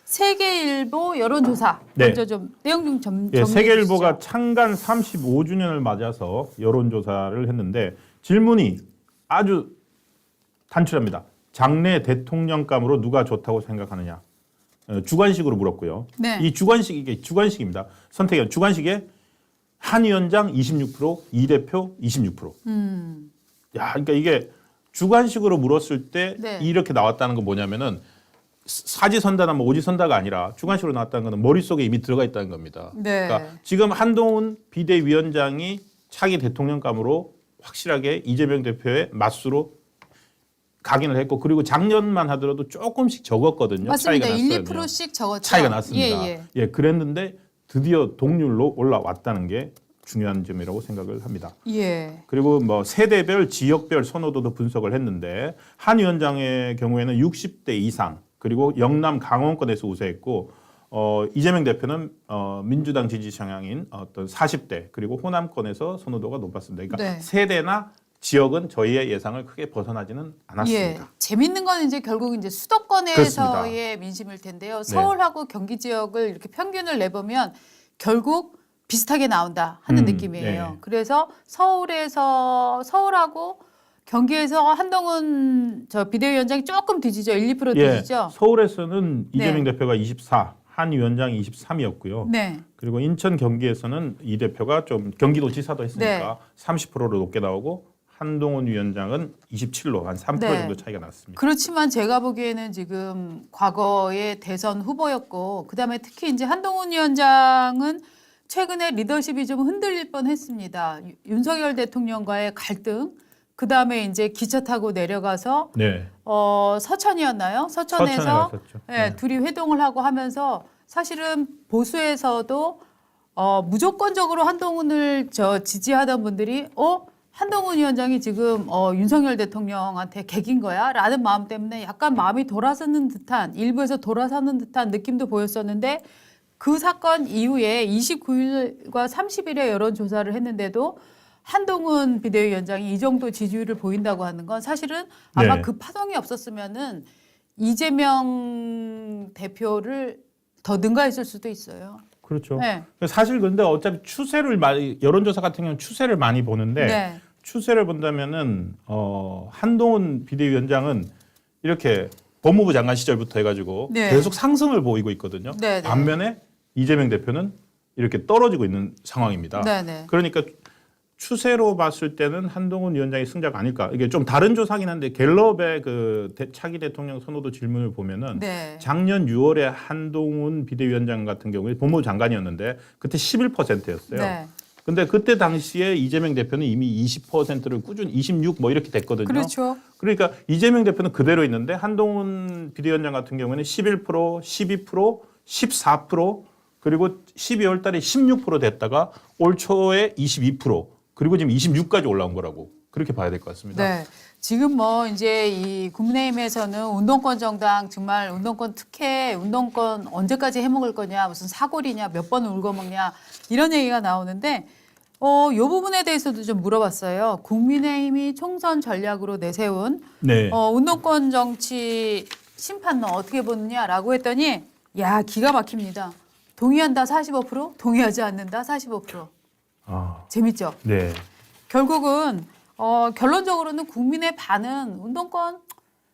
세계일보 여론조사. 네. 먼저 좀 내용 좀 예, 정리해 세계일보가 주시죠. 창간 35주년을 맞아서 여론조사를 했는데 질문이 아주 단출합니다. 장래 대통령감으로 누가 좋다고 생각하느냐. 주관식으로 물었고요. 네. 이 주관식이 주관식입니다. 선택은 주관식에 한 위원장 26%, 이 대표 26%. 야, 그러니까 이게 주관식으로 물었을 때 네. 이렇게 나왔다는 건 뭐냐면은 사지선다나 뭐 오지선다가 아니라 주관식으로 나왔다는 것은 머릿속에 이미 들어가 있다는 겁니다. 네. 그러니까 지금 한동훈 비대위원장이 차기 대통령감으로 확실하게 이재명 대표의 맞수로 각인을 했고 그리고 작년만 하더라도 조금씩 적었거든요. 맞습니다. 차이가 1, 났어요. 2%씩 적었죠. 차이가 났습니다. 예. 예, 그랬는데 드디어 동률로 올라왔다는 게 중요한 점이라고 생각을 합니다. 예. 그리고 뭐 세대별, 지역별 선호도도 분석을 했는데 한 위원장의 경우에는 60대 이상 그리고 영남 강원권에서 우세했고 이재명 대표는 민주당 지지 성향인 어떤 40대 그리고 호남권에서 선호도가 높았습니다. 그러니까 네. 세대나 지역은 저희의 예상을 크게 벗어나지는 않았습니다. 예. 재밌는 건 이제 결국 이제 수도권에서의 민심일 텐데요. 서울하고 경기 지역을 이렇게 평균을 내보면 결국 비슷하게 나온다 하는 느낌이에요. 네. 그래서 서울하고 경기에서 한동훈 비대위원장이 조금 뒤지죠. 1, 2% 뒤지죠. 서울에서는 이재명 네. 대표가 24, 한 위원장이 23이었고요. 네. 그리고 인천 경기에서는 이 대표가 좀 경기도지사도 했으니까 30%로 높게 나오고 한동훈 위원장은 27로 한 3% 네. 정도 차이가 났습니다. 그렇지만 제가 보기에는 지금 과거의 대선 후보였고 그다음에 특히 이제 한동훈 위원장은 최근에 리더십이 좀 흔들릴 뻔했습니다. 윤석열 대통령과의 갈등, 그다음에 이제 기차 타고 내려가서 네. 서천이었나요? 서천에 서천에서 갔었죠. 예, 둘이 회동을 하고 하면서 사실은 보수에서도 무조건적으로 한동훈을 지지하던 분들이 한동훈 위원장이 지금 윤석열 대통령한테 개긴 거야? 라는 마음 때문에 약간 마음이 돌아서는 듯한 일부에서 돌아서는 듯한 느낌도 보였었는데 그 사건 이후에 29일과 30일에 여론조사를 했는데도 한동훈 비대위원장이 이 정도 지지율을 보인다고 하는 건 사실은 아마 네. 그 파동이 없었으면은 이재명 대표를 더 능가했을 수도 있어요. 그렇죠. 네. 사실 근데 어차피 추세를 많이 여론조사 같은 경우는 추세를 많이 보는데 네. 추세를 본다면은 한동훈 비대위원장은 이렇게 법무부 장관 시절부터 해가지고 네. 계속 상승을 보이고 있거든요. 네, 네. 반면에 이재명 대표는 이렇게 떨어지고 있는 상황입니다. 네, 네. 그러니까 추세로 봤을 때는 한동훈 위원장이 승자가 아닐까. 이게 좀 다른 조사긴 한데 갤럽의 그 차기 대통령 선호도 질문을 보면은 네. 작년 6월에 한동훈 비대위원장 같은 경우에 법무부 장관이었는데 그때 11%였어요. 네. 근데 그때 당시에 이재명 대표는 이미 20%를 꾸준히 26 뭐 이렇게 됐거든요. 그렇죠. 그러니까 이재명 대표는 그대로 있는데 한동훈 비대위원장 같은 경우에는 11%, 12%, 14% 그리고 12월 달에 16% 됐다가 올 초에 22% 그리고 지금 26까지 올라온 거라고 그렇게 봐야 될 것 같습니다. 네. 지금 뭐 이제 이 국민의힘에서는 운동권 정당 정말 운동권 특혜, 운동권 언제까지 해먹을 거냐, 무슨 사골이냐, 몇 번 울고 먹냐 이런 얘기가 나오는데 요 부분에 대해서도 좀 물어봤어요. 국민의힘이 총선 전략으로 내세운 네. 운동권 정치 심판론 어떻게 보느냐라고 했더니 야 기가 막힙니다. 동의한다 45%, 동의하지 않는다 45%. 재밌죠? 네. 결국은 결론적으로는 국민의 반은 운동권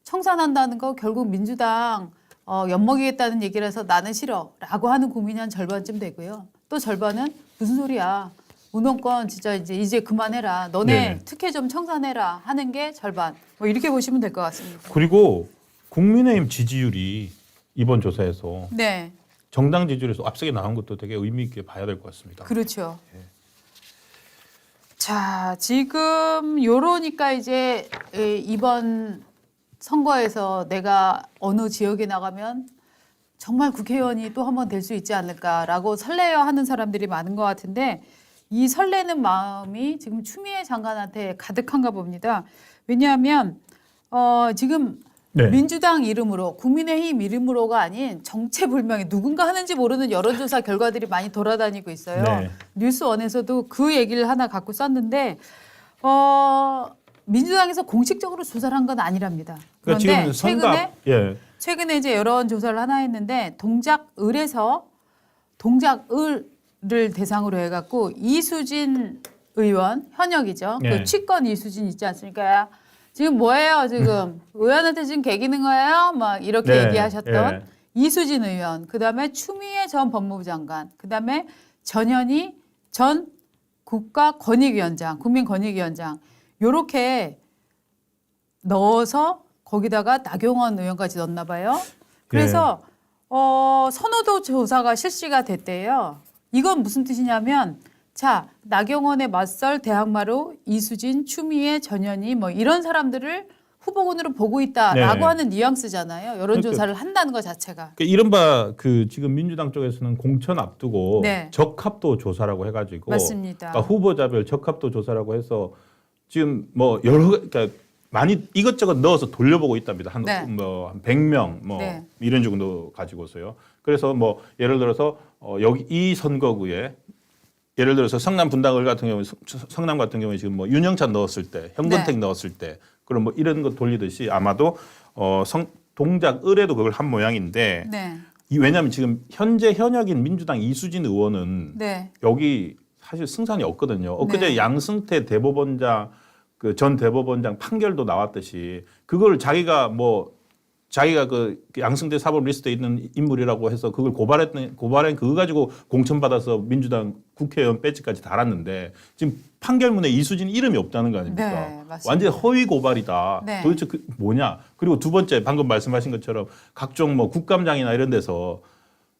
청산한다는 거 결국 민주당 엿먹이겠다는 얘기를 해서 나는 싫어라고 하는 국민이 한 절반쯤 되고요. 또 절반은 무슨 소리야. 운동권 진짜 이제 그만해라. 너네 네. 특혜 좀 청산해라 하는 게 절반. 뭐 이렇게 보시면 될 것 같습니다. 그리고 국민의힘 지지율이 이번 조사에서 네. 정당 지지율에서 앞서게 나온 것도 되게 의미 있게 봐야 될 것 같습니다. 그렇죠. 자, 지금 요러니까 이제 이번 선거에서 내가 어느 지역에 나가면 정말 국회의원이 또 한 번 될 수 있지 않을까라고 설레어하는 사람들이 많은 것 같은데 이 설레는 마음이 지금 추미애 장관한테 가득한가 봅니다. 왜냐하면 지금 네. 민주당 이름으로 국민의힘 이름으로가 아닌 정체불명의 누군가 하는지 모르는 여론조사 결과들이 많이 돌아다니고 있어요. 네. 뉴스원에서도 그 얘기를 하나 갖고 썼는데 민주당에서 공식적으로 조사를 한 건 아니랍니다. 그러니까 그런데 지금 선답, 최근에 예, 최근에 이제 여러 조사를 하나 했는데 동작을에서 동작을을 대상으로 해갖고 이수진 의원 현역이죠. 네. 그 취권 이수진 있지 않습니까? 지금 뭐예요? 지금 의원한테 지금 개기는 거예요? 막 이렇게 네. 얘기하셨던 네. 이수진 의원, 그다음에 추미애 전 법무부 장관, 그다음에 전현희 전 국가권익위원장, 국민권익위원장 요렇게 넣어서 거기다가 나경원 의원까지 넣었나 봐요. 그래서 선호도 조사가 실시가 됐대요. 이건 무슨 뜻이냐면 자, 나경원에 맞설 대항마로 이수진, 추미애, 전현희 뭐 이런 사람들을 후보군으로 보고 있다라고 네. 하는 뉘앙스잖아요. 여론조사를 한다는 것 자체가. 그러니까 이른바 그 지금 민주당 쪽에서는 공천 앞두고 네. 적합도 조사라고 해가지고 맞습니다. 그러니까 후보자별 적합도 조사라고 해서 지금 뭐 여러 그러니까 많이 이것저것 넣어서 돌려보고 있답니다. 한 네. 한 100명 뭐 네. 이런 정도 가지고서요. 그래서 뭐 예를 들어서 여기 이 선거구에 예를 들어서 성남 분당을 같은 경우에 성남 같은 경우에 지금 뭐 윤영찬 넣었을 때, 현건택 네. 넣었을 때 그럼 뭐 이런 거 돌리듯이 아마도 동작을에도 그걸 한 모양인데 네. 왜냐하면 지금 현재 현역인 민주당 이수진 의원은 네. 여기 사실 승산이 없거든요. 엊그제 네. 양승태 대법원장 그 전 대법원장 판결도 나왔듯이 그걸 자기가 그 양승태 사법 리스트에 있는 인물이라고 해서 그걸 고발한 그거 가지고 공천받아서 민주당 국회의원 배지까지 달았는데 지금 판결문에 이수진 이름이 없다는 거 아닙니까? 네, 맞습니다. 완전 허위 고발이다. 네. 도대체 그 뭐냐? 그리고 두 번째 방금 말씀하신 것처럼 각종 뭐 국감장이나 이런 데서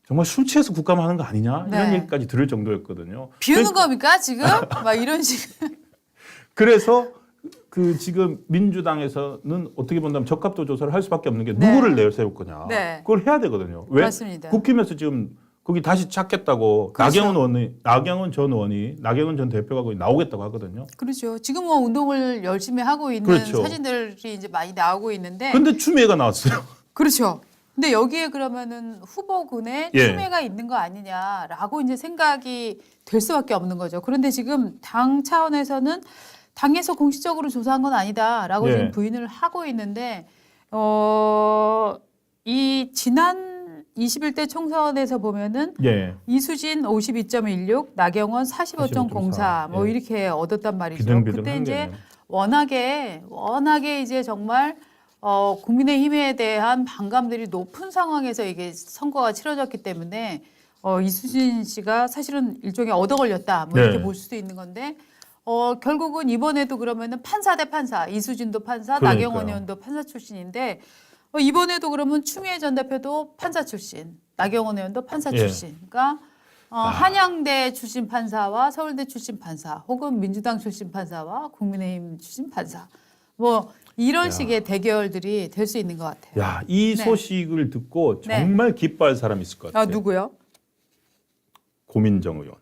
정말 술 취해서 국감하는 거 아니냐? 이런 네. 얘기까지 들을 정도였거든요. 비우는 겁니까 지금? 막 이런 식. 그래서 그 지금 민주당에서는 어떻게 본다면 적합도 조사를 할 수밖에 없는 게 네. 누구를 내세울 거냐. 네. 그걸 해야 되거든요. 왜? 맞습니다. 국힘에서 지금 거기 다시 찾겠다고 그렇죠. 나경원 전 대표가 거기 나오겠다고 하거든요. 그렇죠. 지금 뭐 운동을 열심히 하고 있는 그렇죠. 사진들이 이제 많이 나오고 있는데. 근데 추미애가 나왔어요. 그렇죠. 근데 여기에 그러면은 후보군에 예. 추미애가 있는 거 아니냐라고 이제 생각이 될 수밖에 없는 거죠. 그런데 지금 당 차원에서는 당에서 공식적으로 조사한 건 아니다라고 예. 지금 부인을 하고 있는데 이 지난 21대 총선에서 보면은 예. 이수진 52.16, 나경원 45.04 뭐 예. 이렇게 얻었단 말이죠. 비등비등한 그때 이제 게네요. 워낙에 이제 정말 국민의힘에 대한 반감들이 높은 상황에서 이게 선거가 치러졌기 때문에 이수진 씨가 사실은 일종의 얻어 걸렸다 뭐 이렇게 네. 볼 수도 있는 건데 결국은 이번에도 그러면은 판사 대 판사, 이수진도 판사, 그러니까요. 나경원 의원도 판사 출신인데 이번에도 그러면 추미애 전 대표도 판사 출신, 나경원 의원도 판사 예. 출신. 그러니까 한양대 출신 판사와 서울대 출신 판사, 혹은 민주당 출신 판사와 국민의힘 출신 판사. 뭐 이런 식의 대결들이 될 수 있는 것 같아요. 야, 이 네. 소식을 듣고 네. 정말 기뻐할 사람이 있을 것 같아요. 누구요? 고민정 의원.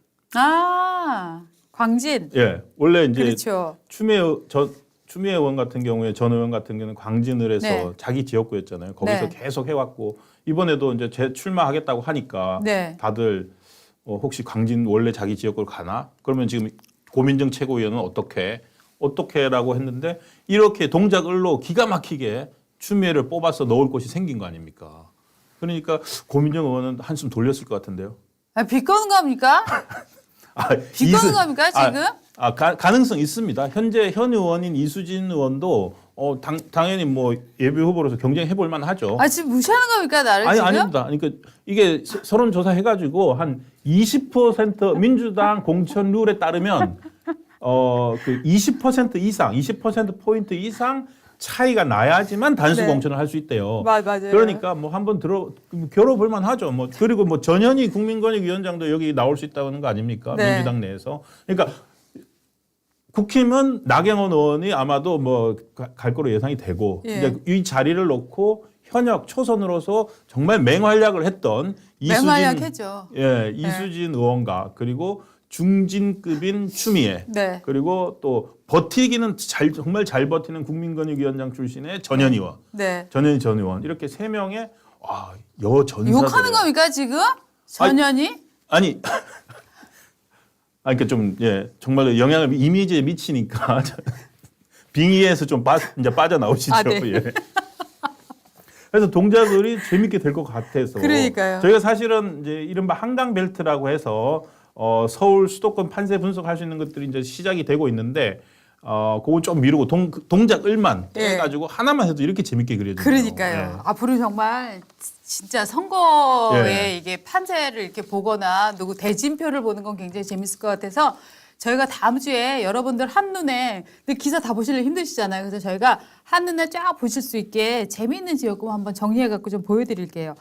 광진. 예. 원래 이제 그렇죠. 추미애 의원 같은 경우에 전 의원 같은 경우는 광진을 해서 네. 자기 지역구였잖아요. 거기서 네. 계속 해왔고 이번에도 이제 재출마하겠다고 하니까 네. 다들 혹시 광진 원래 자기 지역구로 가나? 그러면 지금 고민정 최고위원은 어떻게라고 했는데 이렇게 동작을로 기가 막히게 추미애를 뽑아서 넣을 곳이 생긴 거 아닙니까? 그러니까 고민정 의원은 한숨 돌렸을 것 같은데요. 비꼬는 겁니까? 비꼬는 겁니까 지금? 가능성 있습니다. 현재 현 의원인 이수진 의원도 당연히 뭐 예비 후보로서 경쟁해 볼 만하죠. 지금 무시하는 겁니까 나를 지금? 아닙니다. 그러니까 이게 서론 조사 해가지고 한 20% 민주당 공천 룰에 따르면 그 20% 이상, 20% 포인트 이상 차이가 나야지만 단수 네. 공천을 할 수 있대요. 맞아요. 그러니까 뭐 한번 겨뤄볼 만하죠. 뭐 그리고 뭐 전현희 국민권익위원장도 여기 나올 수 있다는 거 아닙니까? 네. 민주당 내에서. 그러니까 국힘은 나경원 의원이 아마도 뭐 갈 거로 예상이 되고 예. 이제 이 자리를 놓고 현역 초선으로서 정말 맹활약을 했던 맹활약했죠. 이수진 의원과 그리고 중진급인 추미애 네. 그리고 또 버티기는 정말 잘 버티는 국민권익위원장 출신의 전현희 의원, 네. 전현희 전 의원 이렇게 세 명의 여전사들 욕하는 겁니까 지금? 전현희? 아니 그러니까 좀 정말로 영향을 이미지에 미치니까 빙의에서 좀 이제 빠져나오시죠. 네. 예. 그래서 동작들이 재밌게 될 것 같아서. 그러니까요. 저희가 사실은 이제 이른바 한강 벨트라고 해서 서울 수도권 판세 분석할 수 있는 것들이 이제 시작이 되고 있는데 그거 좀 미루고 동작을만 예. 해가지고 하나만 해도 이렇게 재밌게 그려져요. 그러니까요. 앞으로 정말 진짜 선거에 예. 이게 판세를 이렇게 보거나 누구 대진표를 보는 건 굉장히 재밌을 것 같아서 저희가 다음 주에 여러분들 한눈에 근데 기사 다 보시려 힘드시잖아요. 그래서 저희가 한눈에 쫙 보실 수 있게 재미있는 지역구 한번 정리해 갖고 좀 보여드릴게요.